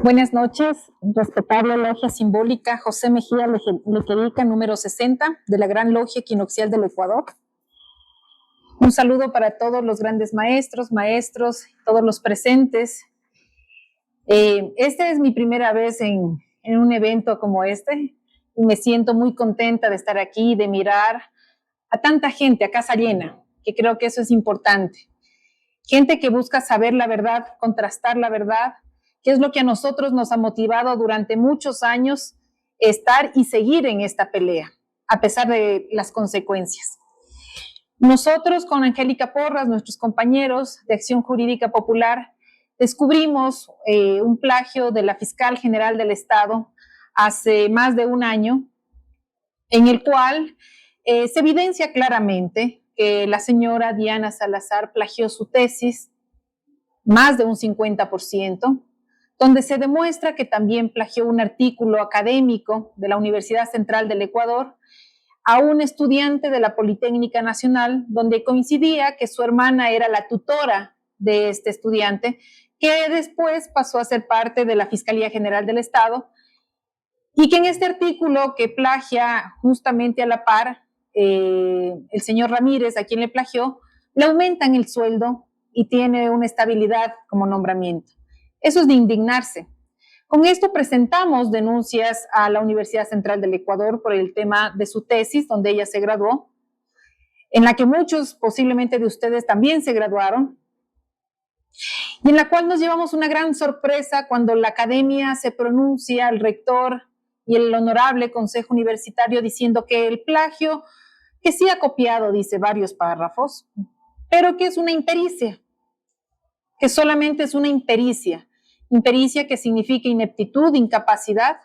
Buenas noches, respetable Logia Simbólica José Mejía Lequerica, número 60, de la Gran Logia Equinoccial del Ecuador. Un saludo para todos los grandes maestros, todos los presentes. Esta es mi primera vez en un evento como este y me siento muy contenta de estar aquí, de mirar a tanta gente a casa llena, que creo que eso es importante. Gente que busca saber la verdad, contrastar la verdad, que es lo que a nosotros nos ha motivado durante muchos años estar y seguir en esta pelea, a pesar de las consecuencias. Nosotros con Angélica Porras, nuestros compañeros de Acción Jurídica Popular, descubrimos un plagio de la Fiscal General del Estado hace más de un año, en el cual se evidencia claramente que la señora Diana Salazar plagió su tesis, más de un 50%, donde se demuestra que también plagió un artículo académico de la Universidad Central del Ecuador a un estudiante de la Politécnica Nacional, donde coincidía que su hermana era la tutora de este estudiante, que después pasó a ser parte de la Fiscalía General del Estado, y que en este artículo que plagia justamente a la par, el señor Ramírez, a quien le plagió, le aumentan el sueldo y tiene una estabilidad como nombramiento. Eso es de indignarse. Con esto presentamos denuncias a la Universidad Central del Ecuador por el tema de su tesis, donde ella se graduó, en la que muchos posiblemente de ustedes también se graduaron, y en la cual nos llevamos una gran sorpresa cuando la academia se pronuncia, el rector y el honorable Consejo Universitario diciendo que el plagio, que sí ha copiado, dice varios párrafos, pero que es una impericia, que solamente es una impericia que significa ineptitud, incapacidad.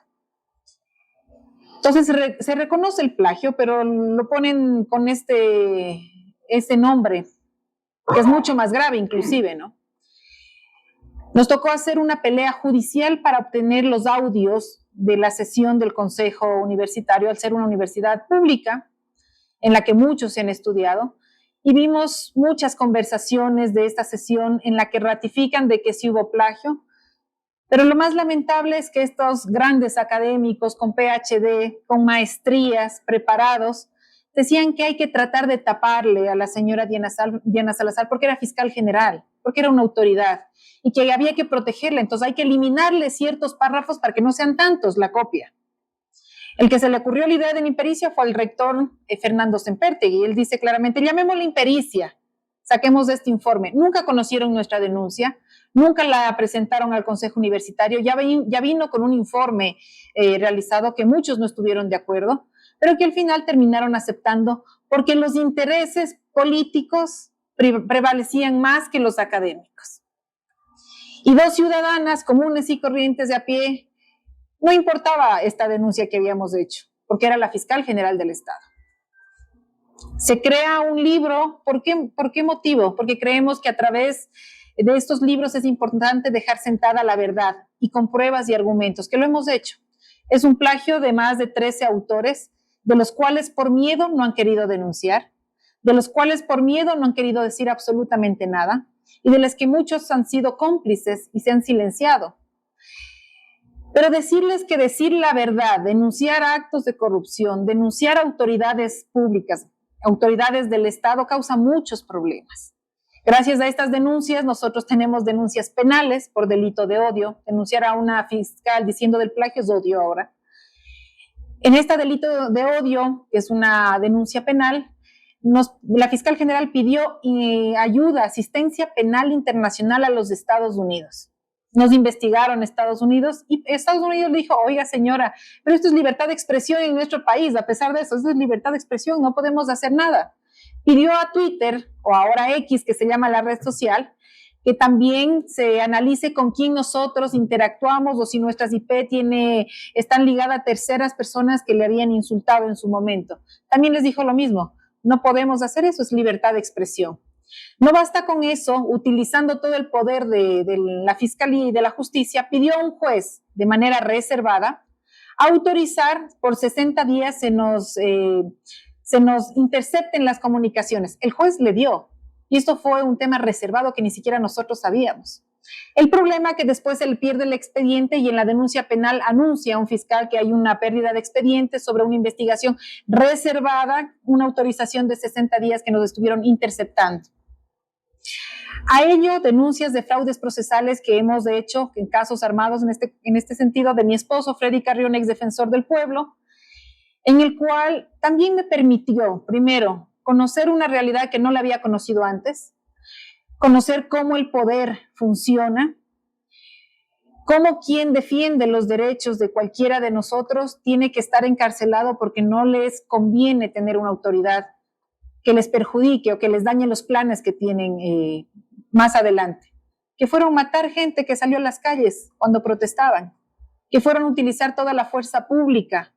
Entonces se reconoce el plagio, pero lo ponen con ese nombre, que es mucho más grave inclusive, ¿no? Nos tocó hacer una pelea judicial para obtener los audios de la sesión del Consejo Universitario, al ser una universidad pública, en la que muchos se han estudiado, y vimos muchas conversaciones de esta sesión en la que ratifican de que sí hubo plagio, pero lo más lamentable es que estos grandes académicos con PhD, con maestrías, preparados, decían que hay que tratar de taparle a la señora Diana Salazar porque era fiscal general, porque era una autoridad, y que había que protegerla, entonces hay que eliminarle ciertos párrafos para que no sean tantos la copia. El que se le ocurrió la idea de la impericia fue el rector Fernando Sempertegui, y él dice claramente, llamémosle impericia, saquemos de este informe. Nunca conocieron nuestra denuncia, nunca la presentaron al Consejo Universitario, ya vino con un informe realizado que muchos no estuvieron de acuerdo, pero que al final terminaron aceptando porque los intereses políticos prevalecían más que los académicos. Y dos ciudadanas comunes y corrientes de a pie, no importaba esta denuncia que habíamos hecho, porque era la fiscal general del Estado. Se crea un libro, ¿por qué motivo? Porque creemos que a través de estos libros es importante dejar sentada la verdad y con pruebas y argumentos, que lo hemos hecho. Es un plagio de más de 13 autores, de los cuales por miedo no han querido denunciar, de los cuales por miedo no han querido decir absolutamente nada, y de los que muchos han sido cómplices y se han silenciado. Pero decirles que decir la verdad, denunciar actos de corrupción, denunciar autoridades públicas, autoridades del Estado, causa muchos problemas. Gracias a estas denuncias, nosotros tenemos denuncias penales por delito de odio. Denunciar a una fiscal diciendo del plagio es odio ahora. En este delito de odio, que es una denuncia penal, la fiscal general pidió ayuda, asistencia penal internacional a los Estados Unidos. Nos investigaron Estados Unidos y Estados Unidos le dijo, oiga señora, pero esto es libertad de expresión en nuestro país, a pesar de eso, esto es libertad de expresión, no podemos hacer nada. Pidió a Twitter, o ahora X, que se llama la red social, que también se analice con quién nosotros interactuamos o si nuestras IP están ligadas a terceras personas que le habían insultado en su momento. También les dijo lo mismo, no podemos hacer eso, es libertad de expresión. No basta con eso, utilizando todo el poder de la Fiscalía y de la Justicia, pidió a un juez de manera reservada autorizar por 60 días se nos intercepten las comunicaciones. El juez le dio, y esto fue un tema reservado que ni siquiera nosotros sabíamos. El problema es que después él pierde el expediente y en la denuncia penal anuncia a un fiscal que hay una pérdida de expediente sobre una investigación reservada, una autorización de 60 días que nos estuvieron interceptando. A ello, denuncias de fraudes procesales que hemos hecho en casos armados en este sentido de mi esposo, Freddy Carrión, ex defensor del pueblo, en el cual también me permitió, primero, conocer una realidad que no la había conocido antes, conocer cómo el poder funciona, cómo quien defiende los derechos de cualquiera de nosotros tiene que estar encarcelado porque no les conviene tener una autoridad que les perjudique o que les dañe los planes que tienen más adelante. Que fueron matar gente que salió a las calles cuando protestaban, que fueron utilizar toda la fuerza pública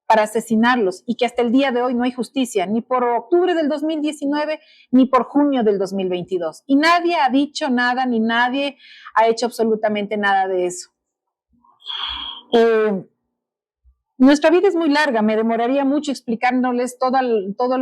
para asesinarlos y que hasta el día de hoy no hay justicia, ni por octubre del 2019, ni por junio del 2022. Y nadie ha dicho nada, ni nadie ha hecho absolutamente nada de eso. Nuestra vida es muy larga, me demoraría mucho explicándoles todo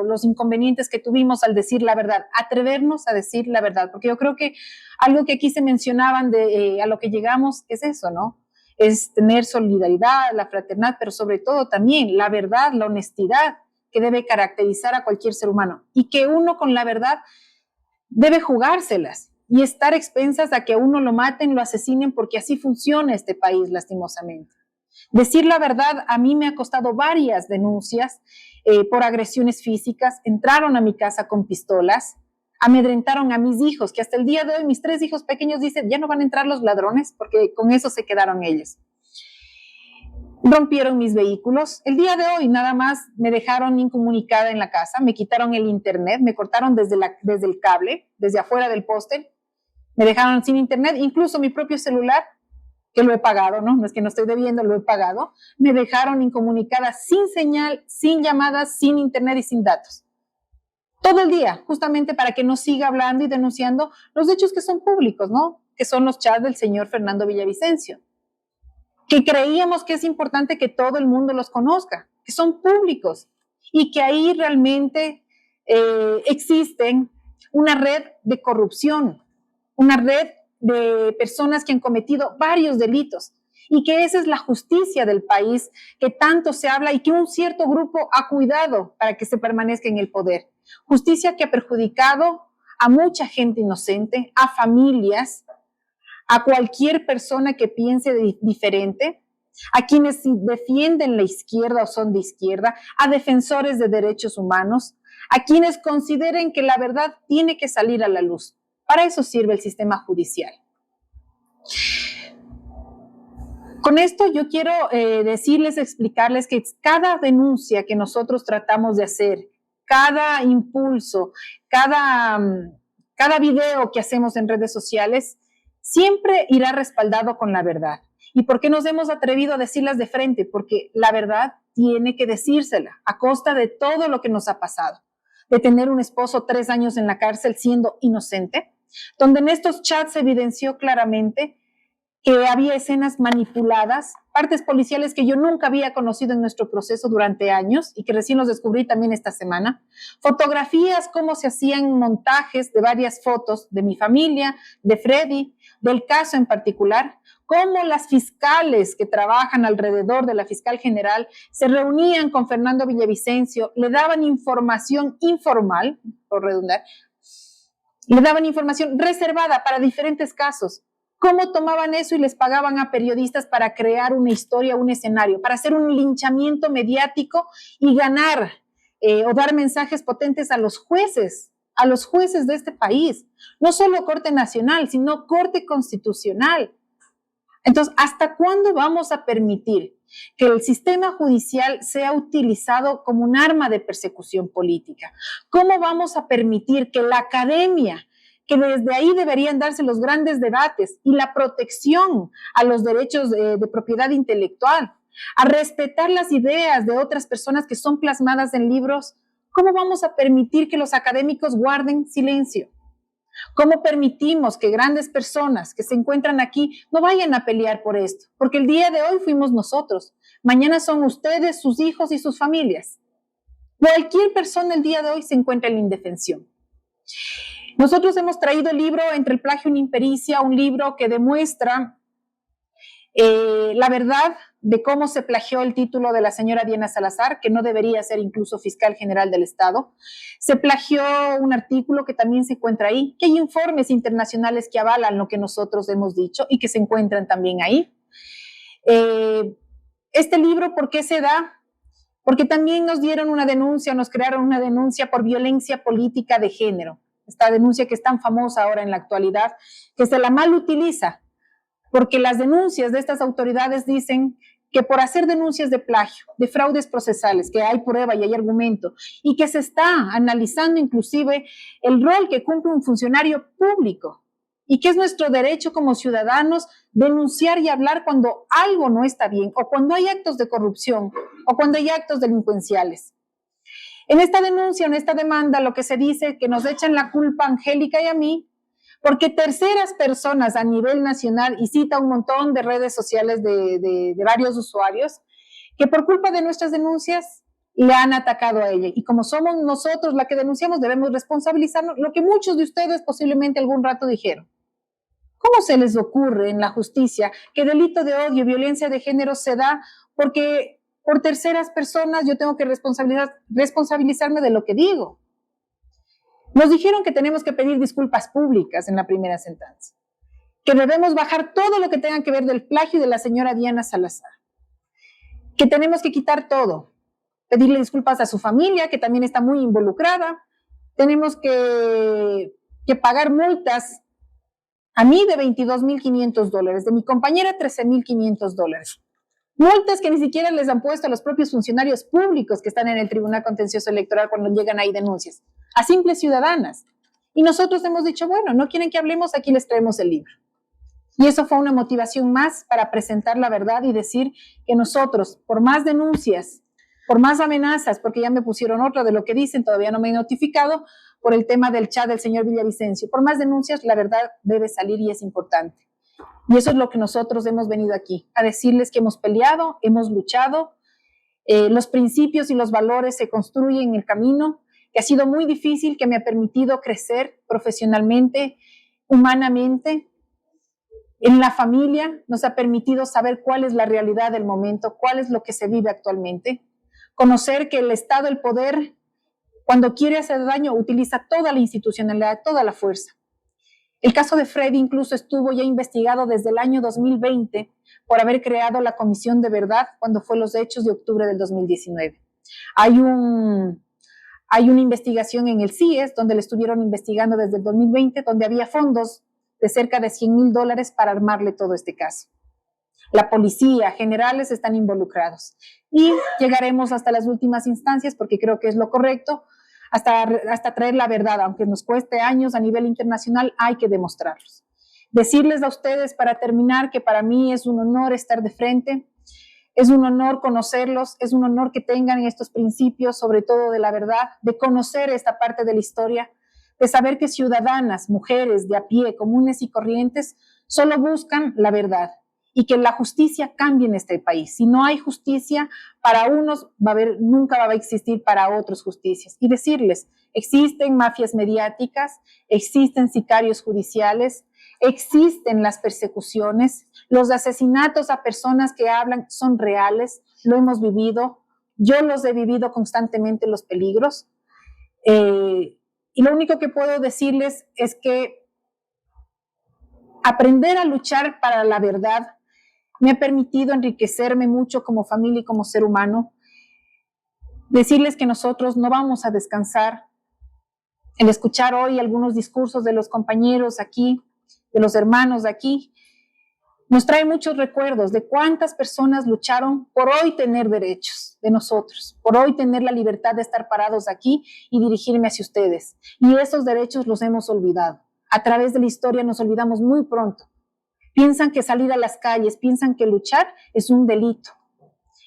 los inconvenientes que tuvimos al decir la verdad, atrevernos a decir la verdad, porque yo creo que algo que aquí se mencionaban a lo que llegamos es eso, ¿no? Es tener solidaridad, la fraternidad, pero sobre todo también la verdad, la honestidad que debe caracterizar a cualquier ser humano y que uno con la verdad debe jugárselas y estar expensas a que a uno lo maten, lo asesinen, porque así funciona este país lastimosamente. Decir la verdad, a mí me ha costado varias denuncias por agresiones físicas, entraron a mi casa con pistolas, amedrentaron a mis hijos, que hasta el día de hoy mis 3 hijos pequeños dicen, ya no van a entrar los ladrones, porque con eso se quedaron ellos. Rompieron mis vehículos. El día de hoy nada más me dejaron incomunicada en la casa, me quitaron el internet, me cortaron desde el cable, desde afuera del poste, me dejaron sin internet, incluso mi propio celular, que lo he pagado, ¿no? No es que no estoy debiendo, lo he pagado, me dejaron incomunicada, sin señal, sin llamadas, sin internet y sin datos. Todo el día, justamente para que no siga hablando y denunciando los hechos que son públicos, ¿no? Que son los chats del señor Fernando Villavicencio, que creíamos que es importante que todo el mundo los conozca, que son públicos y que ahí realmente existen una red de corrupción, una red de personas que han cometido varios delitos y que esa es la justicia del país que tanto se habla y que un cierto grupo ha cuidado para que se permanezca en el poder. Justicia que ha perjudicado a mucha gente inocente, a familias, a cualquier persona que piense diferente, a quienes defienden la izquierda o son de izquierda, a defensores de derechos humanos, a quienes consideren que la verdad tiene que salir a la luz. Para eso sirve el sistema judicial. Con esto yo quiero explicarles que cada denuncia que nosotros tratamos de hacer, cada impulso, cada video que hacemos en redes sociales, siempre irá respaldado con la verdad. ¿Y por qué nos hemos atrevido a decirlas de frente? Porque la verdad tiene que decírsela a costa de todo lo que nos ha pasado. De tener un esposo 3 años en la cárcel siendo inocente, donde en estos chats se evidenció claramente que había escenas manipuladas, partes policiales que yo nunca había conocido en nuestro proceso durante años y que recién los descubrí también esta semana, fotografías, cómo se hacían montajes de varias fotos de mi familia, de Freddy, del caso en particular, cómo las fiscales que trabajan alrededor de la fiscal general se reunían con Fernando Villavicencio, le daban información informal, por redundar, le daban información reservada para diferentes casos. ¿Cómo tomaban eso y les pagaban a periodistas para crear una historia, un escenario, para hacer un linchamiento mediático y ganar o dar mensajes potentes a los jueces de este país? No solo Corte Nacional, sino Corte Constitucional. Entonces, ¿hasta cuándo vamos a permitir que el sistema judicial sea utilizado como un arma de persecución política? ¿Cómo vamos a permitir que la academia, que desde ahí deberían darse los grandes debates y la protección a los derechos de propiedad intelectual, a respetar las ideas de otras personas que son plasmadas en libros, cómo vamos a permitir que los académicos guarden silencio? ¿Cómo permitimos que grandes personas que se encuentran aquí no vayan a pelear por esto? Porque el día de hoy fuimos nosotros, mañana son ustedes, sus hijos y sus familias. Cualquier persona el día de hoy se encuentra en la indefensión. Nosotros hemos traído el libro Entre el plagio y una impericia, un libro que demuestra la verdad de cómo se plagió el título de la señora Diana Salazar, que no debería ser incluso fiscal general del Estado. Se plagió un artículo que también se encuentra ahí, que hay informes internacionales que avalan lo que nosotros hemos dicho y que se encuentran también ahí. Este libro, ¿por qué se da? Porque también nos dieron una denuncia, nos crearon una denuncia por violencia política de género. Esta denuncia que es tan famosa ahora en la actualidad, que se la mal utiliza, porque las denuncias de estas autoridades dicen que por hacer denuncias de plagio, de fraudes procesales, que hay prueba y hay argumento, y que se está analizando inclusive el rol que cumple un funcionario público, y que es nuestro derecho como ciudadanos denunciar y hablar cuando algo no está bien, o cuando hay actos de corrupción, o cuando hay actos delincuenciales. En esta denuncia, en esta demanda, lo que se dice es que nos echan la culpa a Angélica y a mí, porque terceras personas a nivel nacional, y cita un montón de redes sociales de varios usuarios, que por culpa de nuestras denuncias le han atacado a ella. Y como somos nosotros la que denunciamos, debemos responsabilizarnos, lo que muchos de ustedes posiblemente algún rato dijeron. ¿Cómo se les ocurre en la justicia que delito de odio y violencia de género se da porque por terceras personas yo tengo que responsabilizarme de lo que digo? Nos dijeron que tenemos que pedir disculpas públicas en la primera sentencia, que debemos bajar todo lo que tenga que ver del plagio de la señora Diana Salazar, que tenemos que quitar todo, pedirle disculpas a su familia, que también está muy involucrada, tenemos que pagar multas a mí de $22,500, de mi compañera $13,500. Multas que ni siquiera les han puesto a los propios funcionarios públicos que están en el Tribunal Contencioso Electoral cuando llegan ahí denuncias, a simples ciudadanas. Y nosotros hemos dicho, bueno, no quieren que hablemos, aquí les traemos el libro. Y eso fue una motivación más para presentar la verdad y decir que nosotros, por más denuncias, por más amenazas, porque ya me pusieron otra de lo que dicen, todavía no me he notificado, por el tema del chat del señor Villavicencio, por más denuncias, la verdad debe salir y es importante. Y eso es lo que nosotros hemos venido aquí, a decirles que hemos peleado, hemos luchado, los principios y los valores se construyen en el camino, que ha sido muy difícil, que me ha permitido crecer profesionalmente, humanamente, en la familia, nos ha permitido saber cuál es la realidad del momento, cuál es lo que se vive actualmente, conocer que el Estado, el poder, cuando quiere hacer daño, utiliza toda la institucionalidad, toda la fuerza. El caso de Freddy incluso estuvo ya investigado desde el año 2020 por haber creado la Comisión de Verdad cuando fue los hechos de octubre del 2019. Hay una investigación en el CIES donde le estuvieron investigando desde el 2020, donde había fondos de cerca de $100,000 para armarle todo este caso. La policía, generales están involucrados. Y llegaremos hasta las últimas instancias, porque creo que es lo correcto, hasta traer la verdad, aunque nos cueste años a nivel internacional, hay que demostrarlos. Decirles a ustedes para terminar que para mí es un honor estar de frente, es un honor conocerlos, es un honor que tengan estos principios, sobre todo de la verdad, de conocer esta parte de la historia, de saber que ciudadanas, mujeres de a pie, comunes y corrientes, solo buscan la verdad y que la justicia cambie en este país. Si no hay justicia, para unos nunca va a existir para otros justicias. Y decirles, existen mafias mediáticas, existen sicarios judiciales, existen las persecuciones, los asesinatos a personas que hablan son reales, lo hemos vivido, yo los he vivido constantemente, los peligros. Y lo único que puedo decirles es que aprender a luchar para la verdad me ha permitido enriquecerme mucho como familia y como ser humano. Decirles que nosotros no vamos a descansar. El escuchar hoy algunos discursos de los compañeros aquí, de los hermanos de aquí, nos trae muchos recuerdos de cuántas personas lucharon por hoy tener derechos de nosotros, por hoy tener la libertad de estar parados aquí y dirigirme hacia ustedes. Y esos derechos los hemos olvidado. A través de la historia nos olvidamos muy pronto. Piensan que salir a las calles, piensan que luchar es un delito.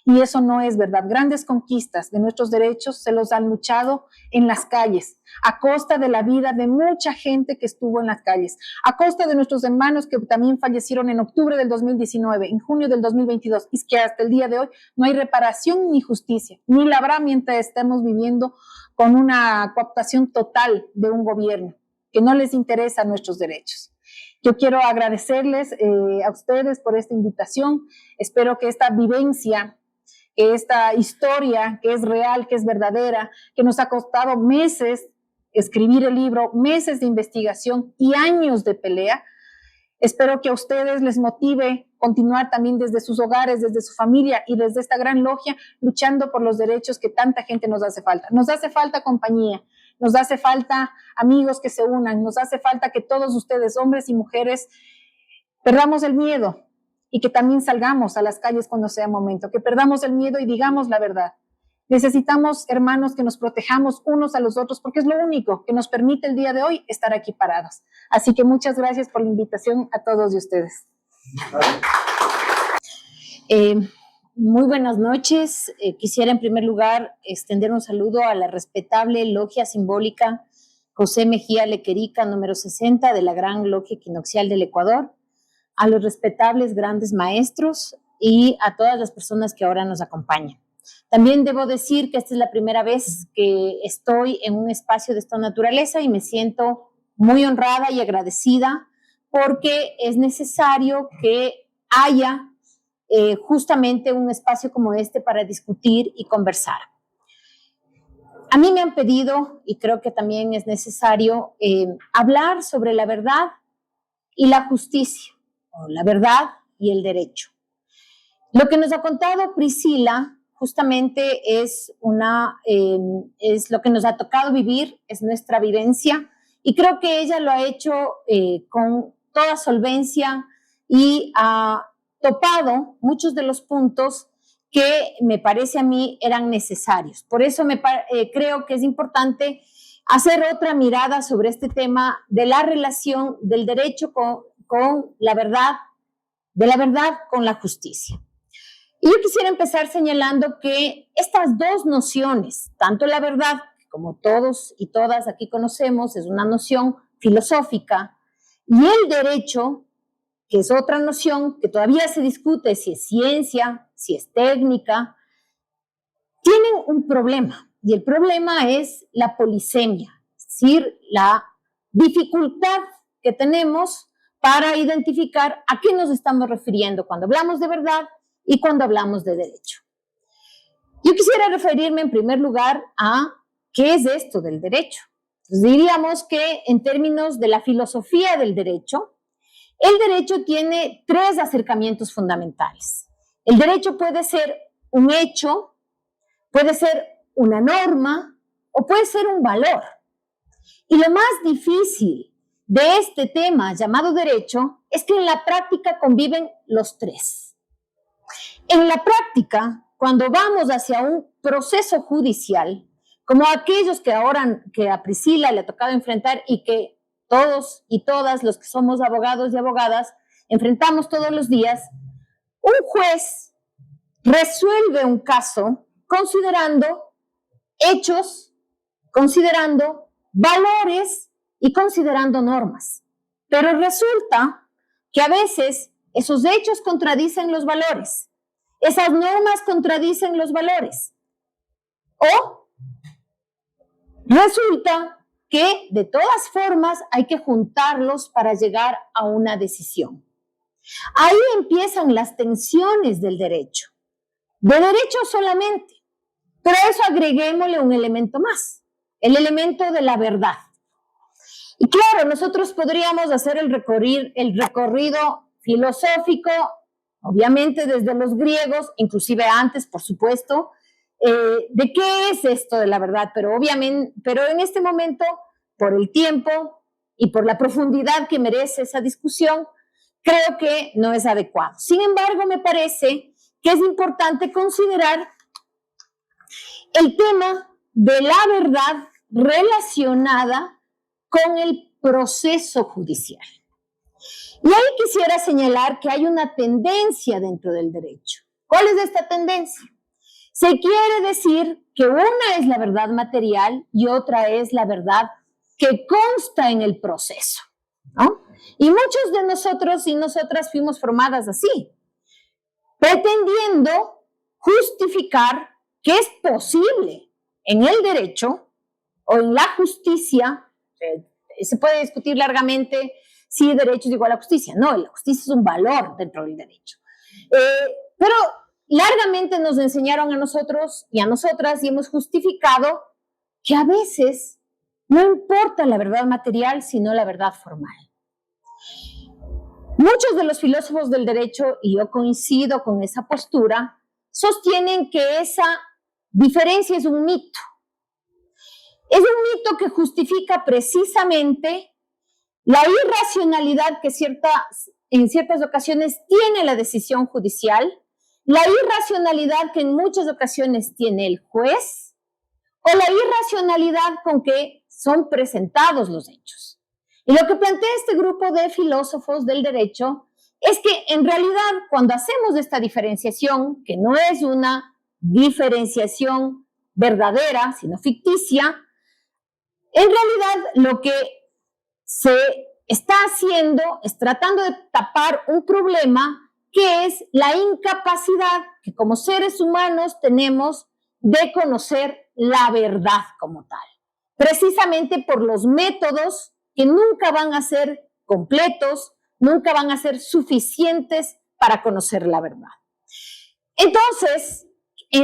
Y eso no es verdad. Grandes conquistas de nuestros derechos se los han luchado en las calles, a costa de la vida de mucha gente que estuvo en las calles, a costa de nuestros hermanos que también fallecieron en octubre del 2019, en junio del 2022, y es que hasta el día de hoy no hay reparación ni justicia, ni la habrá mientras estemos viviendo con una cooptación total de un gobierno. que no les interesan nuestros derechos. Yo quiero agradecerles a ustedes por esta invitación. Espero que esta vivencia, que esta historia que es real, que es verdadera, que nos ha costado meses escribir el libro, meses de investigación y años de pelea, espero que a ustedes les motive continuar también desde sus hogares, desde su familia y desde esta gran logia, luchando por los derechos que tanta gente nos hace falta. Nos hace falta compañía, nos hace falta amigos que se unan, nos hace falta que todos ustedes, hombres y mujeres, perdamos el miedo y que también salgamos a las calles cuando sea momento, que perdamos el miedo y digamos la verdad. Necesitamos, hermanos, que nos protejamos unos a los otros, porque es lo único que nos permite el día de hoy estar aquí parados. Así que muchas gracias por la invitación a todos de ustedes. Muy buenas noches. Quisiera en primer lugar extender un saludo a la respetable Logia Simbólica José Mejía Lequerica, número 60 de la Gran Logia Equinoccial del Ecuador, a los respetables grandes maestros y a todas las personas que ahora nos acompañan. También debo decir que esta es la primera vez que estoy en un espacio de esta naturaleza y me siento muy honrada y agradecida porque es necesario que haya justamente un espacio como este para discutir y conversar. A mí me han pedido, y creo que también es necesario, hablar sobre la verdad y la justicia, o la verdad y el derecho. Lo que nos ha contado Priscila justamente es lo que nos ha tocado vivir, es nuestra vivencia, y creo que ella lo ha hecho con toda solvencia y ha topado muchos de los puntos que me parece a mí eran necesarios. Por eso creo que es importante hacer otra mirada sobre este tema de la relación del derecho con la verdad, de la verdad con la justicia. Y yo quisiera empezar señalando que estas dos nociones, tanto la verdad, como todos y todas aquí conocemos, es una noción filosófica, y el derecho, que es otra noción que todavía se discute si es ciencia, si es técnica, tienen un problema, y el problema es la polisemia, es decir, la dificultad que tenemos para identificar a qué nos estamos refiriendo cuando hablamos de verdad y cuando hablamos de derecho. Yo quisiera referirme en primer lugar a qué es esto del derecho. Entonces, diríamos que en términos de la filosofía del derecho, el derecho tiene tres acercamientos fundamentales. El derecho puede ser un hecho, puede ser una norma o puede ser un valor. Y lo más difícil de este tema llamado derecho es que en la práctica conviven los tres. En la práctica, cuando vamos hacia un proceso judicial, como aquellos que a Priscila le ha tocado enfrentar y que todos y todas los que somos abogados y abogadas enfrentamos todos los días, un juez resuelve un caso considerando hechos, considerando valores y considerando normas. Pero resulta que a veces esos hechos contradicen los valores. Esas normas contradicen los valores. O resulta que de todas formas hay que juntarlos para llegar a una decisión. Ahí empiezan las tensiones del derecho. De derecho solamente. Pero a eso agreguémosle un elemento más, el elemento de la verdad. Y claro, nosotros podríamos hacer el recorrido filosófico, obviamente desde los griegos, inclusive antes, por supuesto, de qué es esto de la verdad, pero en este momento, por el tiempo y por la profundidad que merece esa discusión, creo que no es adecuado. Sin embargo, me parece que es importante considerar el tema de la verdad relacionada con el proceso judicial. Y ahí quisiera señalar que hay una tendencia dentro del derecho. ¿Cuál es esta tendencia? Se quiere decir que una es la verdad material y otra es la verdad que consta en el proceso, ¿no? Y muchos de nosotros y nosotras fuimos formadas así, pretendiendo justificar que es posible en el derecho o en la justicia, Se puede discutir largamente si derecho es igual a justicia. No, la justicia es un valor dentro del derecho. Pero largamente nos enseñaron a nosotros y a nosotras y hemos justificado que a veces no importa la verdad material, sino la verdad formal. Muchos de los filósofos del derecho, y yo coincido con esa postura, sostienen que esa diferencia es un mito. Es un mito que justifica precisamente la irracionalidad que en ciertas ocasiones tiene la decisión judicial, la irracionalidad que en muchas ocasiones tiene el juez, o la irracionalidad con que son presentados los hechos. Y lo que plantea este grupo de filósofos del derecho es que en realidad cuando hacemos esta diferenciación, que no es una diferenciación verdadera, sino ficticia, en realidad lo que se está haciendo es tratando de tapar un problema que es la incapacidad que como seres humanos tenemos de conocer la verdad como tal, precisamente por los métodos que nunca van a ser completos, nunca van a ser suficientes para conocer la verdad. Entonces,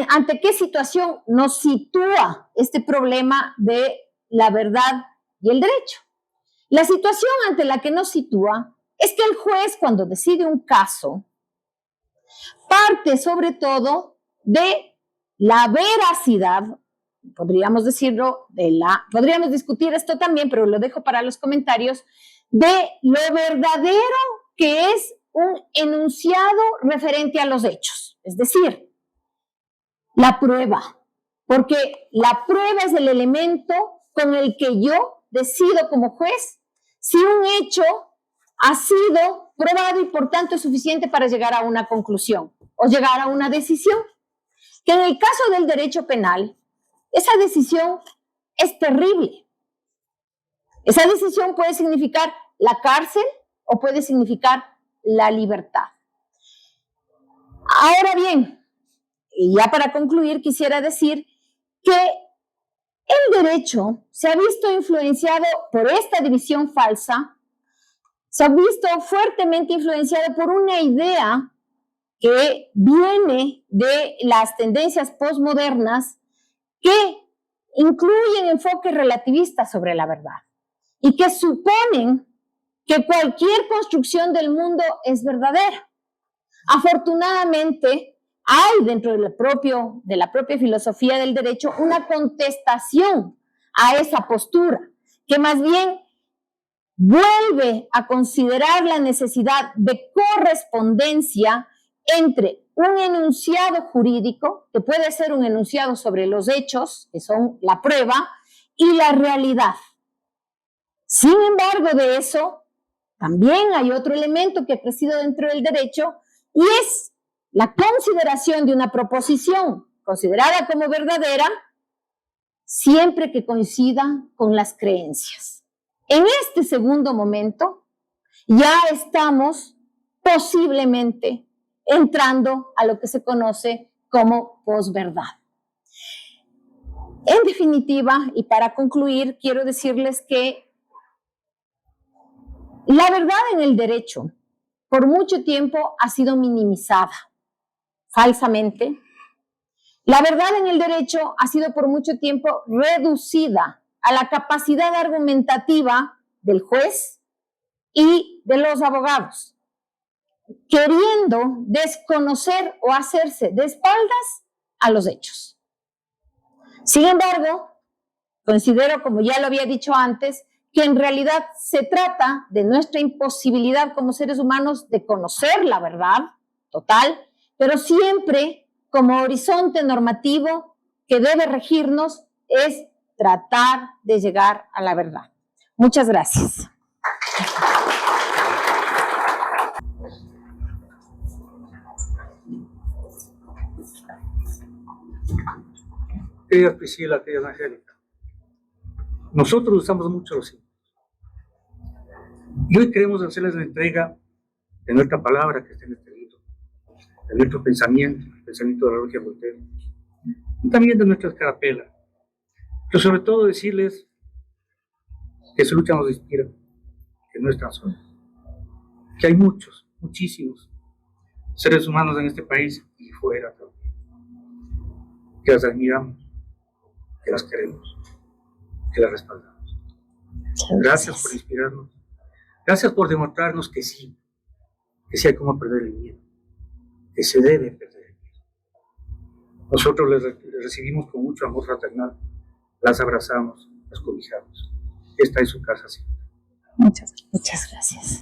¿ante qué situación nos sitúa este problema de la verdad y el derecho? La situación ante la que nos sitúa es que el juez, cuando decide un caso, parte sobre todo de la veracidad, podríamos decirlo, podríamos discutir esto también, pero lo dejo para los comentarios, de lo verdadero que es un enunciado referente a los hechos, es decir, la prueba, porque la prueba es el elemento con el que yo decido como juez si un hecho ha sido probado y por tanto es suficiente para llegar a una conclusión o llegar a una decisión. Que en el caso del derecho penal, esa decisión es terrible. Esa decisión puede significar la cárcel o puede significar la libertad. Ahora bien, y ya para concluir, quisiera decir que el derecho se ha visto influenciado por esta división falsa, se ha visto fuertemente influenciado por una idea que viene de las tendencias postmodernas que incluyen enfoques relativistas sobre la verdad y que suponen que cualquier construcción del mundo es verdadera. Afortunadamente, hay dentro de la propia filosofía del derecho una contestación a esa postura, que más bien vuelve a considerar la necesidad de correspondencia entre un enunciado jurídico, que puede ser un enunciado sobre los hechos, que son la prueba, y la realidad. Sin embargo, de eso, también hay otro elemento que ha crecido dentro del derecho, y es la consideración de una proposición considerada como verdadera, siempre que coincida con las creencias. En este segundo momento, ya estamos posiblemente entrando a lo que se conoce como posverdad. En definitiva, y para concluir, quiero decirles que la verdad en el derecho por mucho tiempo ha sido minimizada falsamente. La verdad en el derecho ha sido por mucho tiempo reducida a la capacidad argumentativa del juez y de los abogados, queriendo desconocer o hacerse de espaldas a los hechos. Sin embargo, considero, como ya lo había dicho antes, que en realidad se trata de nuestra imposibilidad como seres humanos de conocer la verdad total, pero siempre como horizonte normativo que debe regirnos es tratar de llegar a la verdad. Muchas gracias. Querida Priscila, querida Angélica, nosotros usamos mucho los símbolos. Y hoy queremos hacerles la entrega de nuestra palabra que está en este libro, de nuestro pensamiento, el pensamiento de la logia Voltaire, y también de nuestra escarapela. Pero sobre todo decirles Que su lucha nos inspira, que no están solos, que hay muchos, muchísimos seres humanos en este país y fuera también, que las admiramos, que las queremos, que las respaldamos. Gracias por inspirarnos, gracias por demostrarnos que sí hay como perder el miedo, que se debe perder el miedo. Nosotros les recibimos con mucho amor fraternal, las abrazamos, las cobijamos. Esta es su casa, sí. Muchas gracias.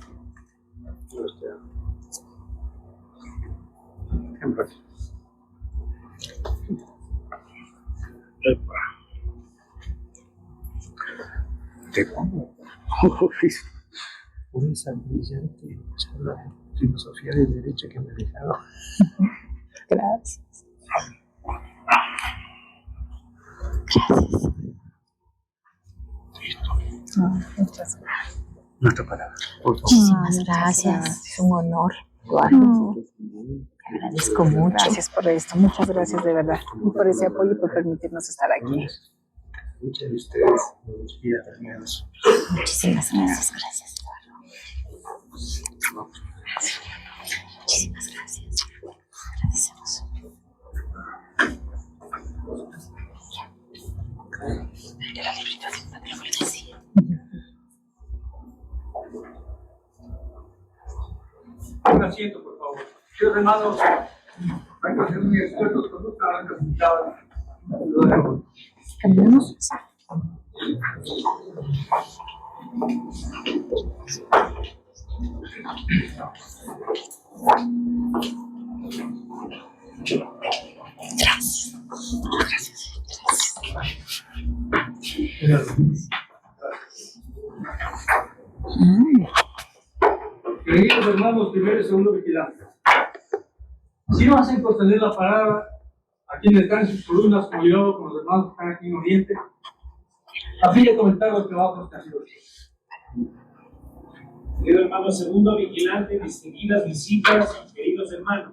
Te pongo por esa brillante charla de filosofía del derecho que me ha dejado. Gracias. Muchas gracias. Nuestra palabra. Muchísimas gracias. Es un honor. Te agradezco mucho. Gracias por esto. Muchas gracias de verdad. Y por ese apoyo y por permitirnos estar aquí. Muchas de ustedes nos inspira también a nosotros. Muchísimas gracias, Eduardo. Muchísimas gracias. Agradecemos. Un asiento, por favor. Queridos hermanos, hay que hacer un experto con nuestra banca pintada. ¿Cambiamos? Queridos hermanos, primero y segundo vigilantes, si no hacen proceder la palabra a quienes están en sus columnas, como yo, con los hermanos que están aquí en Oriente, a fin de comentar los trabajos que han sido hechos. Querido hermano segundo vigilante, distinguidas visitas, queridos hermanos.